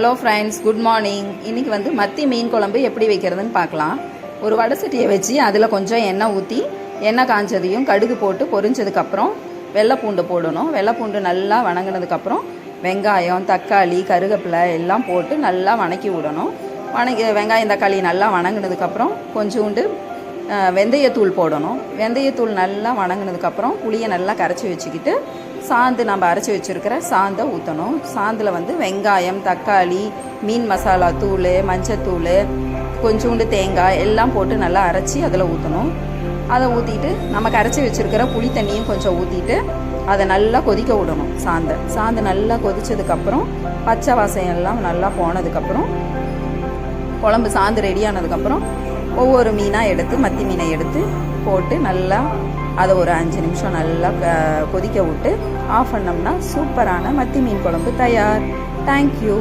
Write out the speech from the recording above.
Hello friends, good morning. இன்றைக்கி வந்து மத்தி மீன் குழம்பு எப்படி வைக்கிறதுன்னு பார்க்கலாம். ஒரு வடை சட்டியை வச்சு அதில் கொஞ்சம் எண்ணெய் ஊற்றி, எண்ணெய் காஞ்சதையும் கடுகு போட்டு பொரிஞ்சதுக்கப்புறம் வெள்ளைப்பூண்டு போடணும். வெள்ளைப்பூண்டு நல்லா வணங்கினதுக்கப்புறம் வெங்காயம், தக்காளி, கருவேப்பிலை எல்லாம் போட்டு நல்லா வணக்கி விடணும். வெங்காயம் தக்காளி நல்லா வணங்கினதுக்கப்புறம் கொஞ்சோண்டு வெந்தயத்தூள் போடணும். வெந்தயத்தூள் நல்லா வணங்கினதுக்கப்புறம் புளியை நல்லா கரைச்சி வச்சுக்கிட்டு சாந்து நம்ம அரைச்சி வச்சுருக்கிற சாந்தை ஊற்றணும். சாந்தில் வந்து வெங்காயம், தக்காளி, மீன் மசாலா தூள், மஞ்சத்தூள், கொஞ்சோண்டு தேங்காய் எல்லாம் போட்டு நல்லா அரைச்சி அதில் ஊற்றணும். அதை ஊற்றிட்டு நம்ம கரைச்சி வச்சுருக்கிற புளி தண்ணியும் கொஞ்சம் ஊற்றிட்டு அதை நல்லா கொதிக்க விடணும். சாந்து நல்லா கொதித்ததுக்கப்புறம் பச்சை வாசம் எல்லாம் நல்லா போனதுக்கப்புறம் குழம்பு சாந்து ரெடியானதுக்கப்புறம் ஒவ்வொரு மீனாக எடுத்து மத்தி மீனை எடுத்து போட்டு நல்லா அதை ஒரு 5 நிமிஷம் நல்லா கொதிக்க விட்டு ஆஃப் பண்ணோம்னா சூப்பரான மத்தி மீன் குழம்பு தயார். தேங்க்யூ.